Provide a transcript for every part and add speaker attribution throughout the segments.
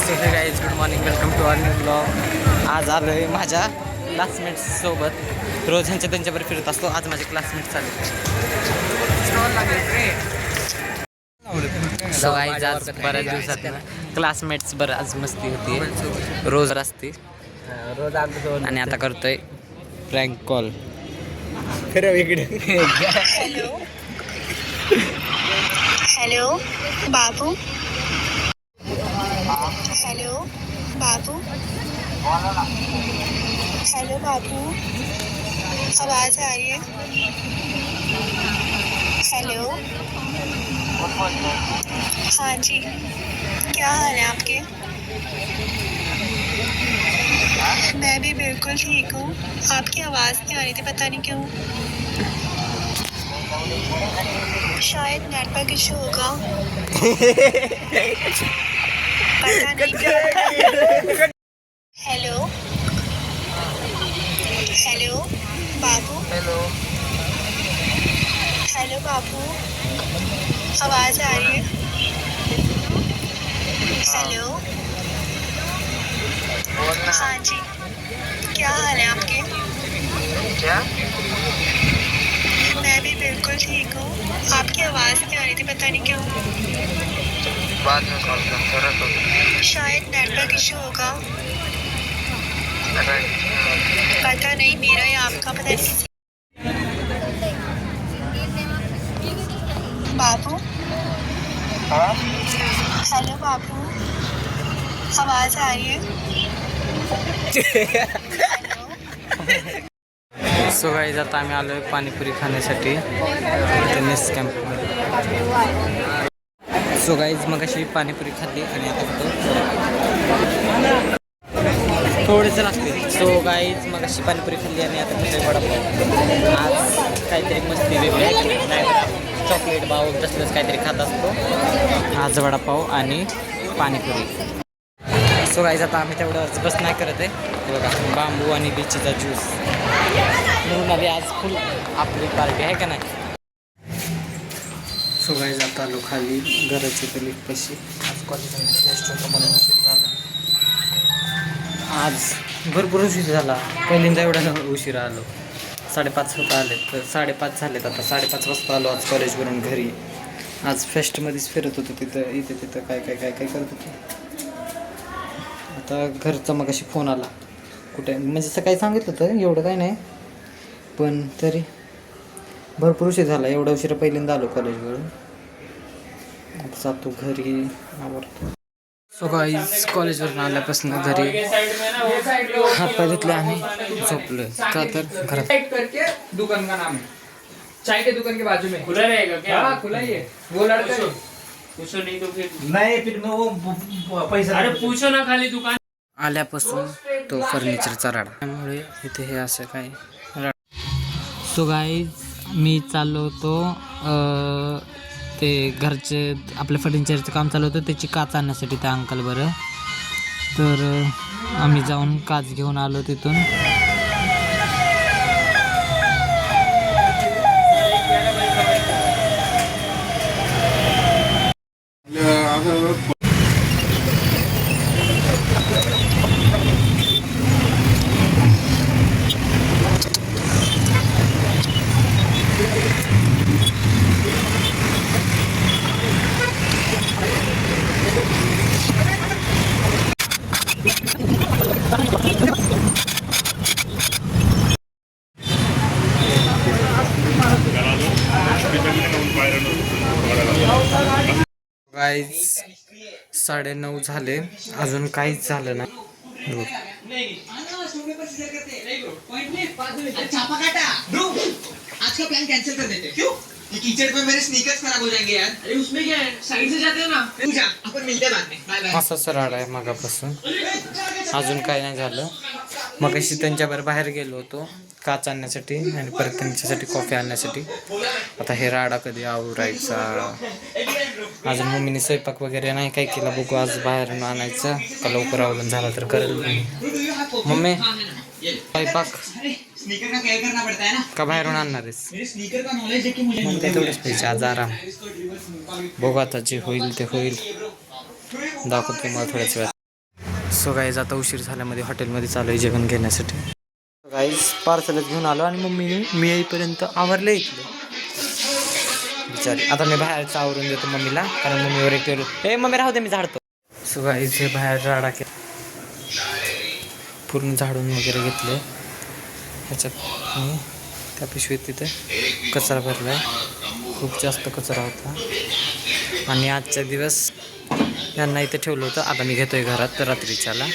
Speaker 1: So hey guys good morning, welcome to our new blog. आज आलो आहे माझ्या क्लासमेट्ससोबत. रोज त्यांच्याबरोबर फिरत असतो. आज माझे क्लासमेट्स आले. सो गाईज आज बऱ्याच दिवसात क्लासमेट्स बरं आज मस्ती होती. रोज असते रोज आणि आता करतोय प्रँक कॉल. खरं इकडे.
Speaker 2: हेलो बाबू. हेलो बाबू. हेलो बाबू, आवाज़ आ रही है? हेलो. हाँ जी, क्या हाल है आपके? मैं भी बिल्कुल ठीक हूँ. आपकी आवाज़ नहीं आ रही थी, पता नहीं क्यों. शायद नेटवर्क इशू होगा. पता नहीं. हेलो. हेलो बाबू. हेलो बाबू, आवाज़ आ रही है? हेलो. हाँ जी, क्या हाल है आपके?
Speaker 1: क्या?
Speaker 2: मैं भी बिल्कुल ठीक हूँ. आपकी आवाज़ नहीं आ रही थी, पता नहीं क्यों.
Speaker 1: बाद में कॉल कर.
Speaker 2: शायद नेटवर्क इशू होगा. पता नहीं, मेरा या आपका पता नहीं. बाबू. हेलो बाबू, आवाज़ आ रही है?
Speaker 1: सो गाईज आता आम्ही आलो आहे पाणीपुरी खाण्यासाठी टेनिस कॅम्प. सो गाईज मग अशी पाणीपुरी खाल्ली आणि आता थोडेसे लागते. सो गाईज मग अशी पाणीपुरी खाल्ली आणि आता कुठे वडापाव. आज काहीतरी मस्ती वेगळी नाही, चॉकलेट बाव तसलंच काहीतरी खात असतो. आज वडापाव आणि पाणीपुरी. सो गाईज आता आम्ही तेवढं बस नाही करत आहे. बघा बांबू आणि लिचीचा ज्यूस म्हणून आधी आज फुल आपली पार्टी आहे का नाही. सो गाईज आता आलो खाली घराची तली कशी. आज कॉलेजमध्ये टेस्ट होतं म्हणून उशीर झाला. आज भरपूर उशीर झाला. पहिल्यांदा एवढा उशिरा आलो. 5:30 होता आले तर 5:30 झालेत. आता 5:30 वाजता आलो आज कॉलेजवरून घरी. आज फेस्टमध्येच फिरत होतो तिथं इथे तिथं काय करत होतो. आता घरचा मग अशी फोन आला. कुठे म्हणजे सकाळी सांगितलं होतं एवढं काय नाही, पण तरी भरपूर उशीर झाला. एवढा उशिरा पहिल्यांदा आलो कॉलेजवरून. आता जातो घरी आवडतो. सो गाईज कॉलेजवरून आल्यापासून घरी हातपाय धुतले आणि झोपलो. का तर घरात
Speaker 3: दुकान का नाम है, चाय के दुकान के बाजू में खुला रहेगा क्या? हाँ खुला ही है. वो लड़का पूछो नहीं तो फिर नहीं, फिर मैं वो पैसा. अरे पूछो ना खाली दुकान.
Speaker 1: आल्यापासून तो फर्निचरचा राडा, त्यामुळे इथे हे असं काय. सो गाईज मी चाललो होतो ते घरचे आपल्या फर्निचरचं काम चालू होतं त्याची काच आणण्यासाठी त्या अंकल बरं. तर आम्ही जाऊन काच घेऊन आलो तिथून. गाईज 9:30 झाले, अजून काहीच झालं नाही.
Speaker 4: आज का प्लान कैंसिल कर देते. क्यों? ये कीचड़ में मेरे स्नीकर्स खराब हो जाएंगे यार. अरे उसमें क्या है, साइड से जाते हो ना. तू जा, अपन मिलते हैं बाद में. Bye bye.
Speaker 1: असा सराड आहे मागापासून. अजून काही नाही झालं. मग अशी त्यांच्याबरोबर बाहेर गेलो होतो काच आणण्यासाठी आणि परत त्यांच्यासाठी कॉफी आणण्यासाठी. आता हे राडा कधी आवरायचा. अजून मम्मीने स्वयंपाक वगैरे नाही काय केला. बघू आज बाहेरून आणायचं का लवकर आवरून झाला तर करेल मम्मी स्वयंपाक.
Speaker 4: स्नीकर का केयर करना पड़ता है ना.
Speaker 1: का बाहेरून आणणार आहेस?
Speaker 4: मेरे स्नीकर का नॉलेज है कि मुझे
Speaker 1: तेवढेच पैसे आज आराम. बघू आता जे होईल ते होईल. दाखवतो तुम्हाला थोड्याच वेळात. सो गाईज आता उशीर झाल्यामध्ये हॉटेलमध्ये चालू आहे जेवण घेण्यासाठी. गाईज पार्सलच घेऊन आलो आणि मम्मीने मी येईपर्यंत आवरलं इथलं बिचारी. आता मी बाहेरचं आवरून देतो मम्मीला, कारण मम्मीवर एक हे मम्मी राहू दे मी झाडतो. सो गाईज हे बाहेर राडा केला, पूर्ण झाडून वगैरे घेतले. ह्याच्यात मी त्या पिशवीत तिथे कचरा भरला आहे, खूप जास्त कचरा होता. आणि आजच्या दिवस यांना इथे ठेवलं होतं, आता मी घेतो आहे घरात रात्रीच्याला.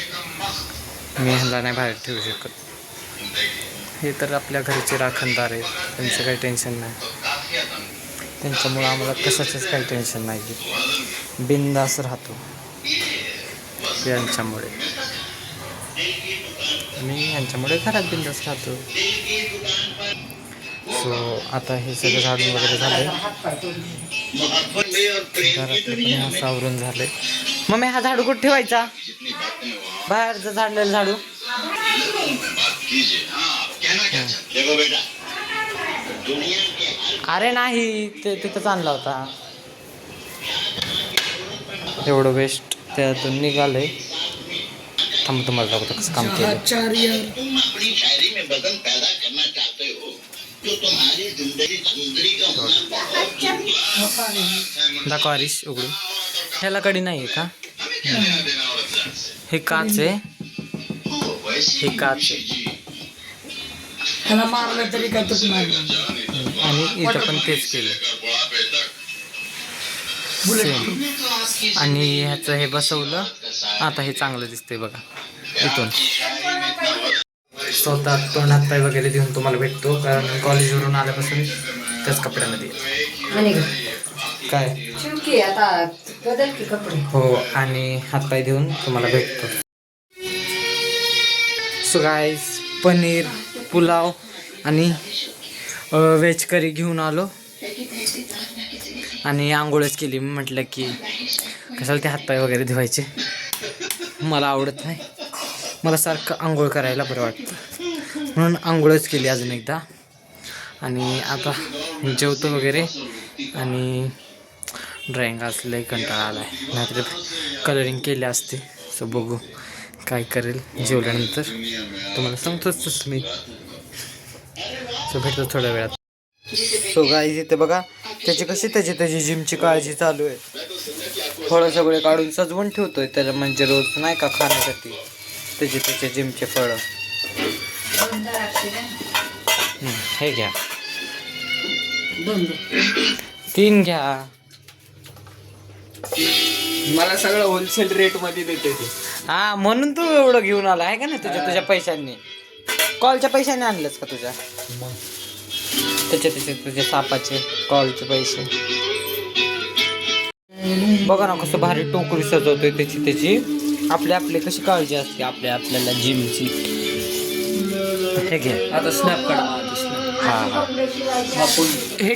Speaker 1: मी ह्याला नाही बाहेर ठेवू शकत. हे तर आपल्या घरचे राखणदार आहेत, त्यांचं काही टेन्शन नाही. त्यांच्यामुळं आम्हाला कशाचंच काही टेन्शन नाही, बिनधास्त राहतो यांच्यामुळे. मी यांच्यामुळे घरात बिनधास्त राहतो. सो आता हे सगळं झाडून वगैरे झालं, घरात सावरून झालंय. मग हा झाडू कुठे ठेवायचा? बाहेरचं झाडलेलं झाडू. अरे नाही, ते तिथंच आणला होता. एवढं वेस्ट त्यातून निघालंय. थांब तुम्हाला दाखवतो कसं काम केलं. दाखव हरीश उघडून. ह्याला कडी नाही आहे का? हे काच आहे, हे काच आहे.
Speaker 5: ह्याला मारलं तरी काय तुट नाही.
Speaker 1: आणि इथं पण तेच केलं. आणि ह्याचं हे बसवलं, आता हे चांगलं दिसतंय बघा इथून. स्वतः तोंड हात पाय वगैरे देऊन तुम्हाला भेटतो, कारण कॉलेजवरून आल्यापासून त्याच कपड्यामध्ये काय
Speaker 5: आता बदल की कपडे.
Speaker 1: हो, आणि हातपाय देऊन तुम्हाला भेटतो. सो गाईज पनीर पुलाव आणि व्हेज करी घेऊन आलो आणि आंघोळच केली. मी म्हटलं की कशाला ते हातपाय वगैरे धुवायचे, मला आवडत नाही. मला सारखं आंघोळ करायला बरं वाटतं, म्हणून आंघोळच केली अजून एकदा. आणि आता जेवतो वगैरे. आणि ड्रॉइंग असलं कंटाळा आला आहे, नाहीतर कलरिंग केले असते. सो बघू काय करेल जेवल्यानंतर, तुम्हाला सांगतोच तसं मी. सो भेटतो थोड्या वेळात. सो गाईज इथे बघा त्याची जिमची काळजी चालू आहे. फळं सगळे काढून सजवून ठेवतोय त्याला, म्हणजे रोज नाही का खाण्यासाठी त्याचे जिमचे फळं. हे घ्या, 3 घ्या.
Speaker 3: मला सगळं होलसेल रेट मध्ये देते ते.
Speaker 1: हा, म्हणून तू एवढं घेऊन आला आहे का ना तुझ्या पैशांनी. कॉलच्या पैशाने आणलंच का तुझ्या? तुझे सापाचे कॉलचे पैसे. बघा ना कसं भारी टोकरी सजवतोय त्याची. आपली कशी काळजी असते आपल्याला जिमची. हे घे,
Speaker 3: आता स्नॅप काढा.
Speaker 1: हा हे.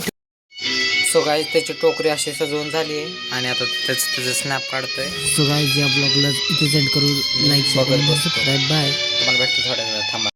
Speaker 1: सो गाईज त्याची टोकरी अशी सजवून झाली आहे आणि आता त्याचं स्नॅप काढतोय.
Speaker 5: सो गाईज या ब्लॉगला इथे सेंड करू, लाईक, सबस्क्राईब. बाय.
Speaker 1: तुम्हाला भेटतो थोड्या वेळात, थांबा.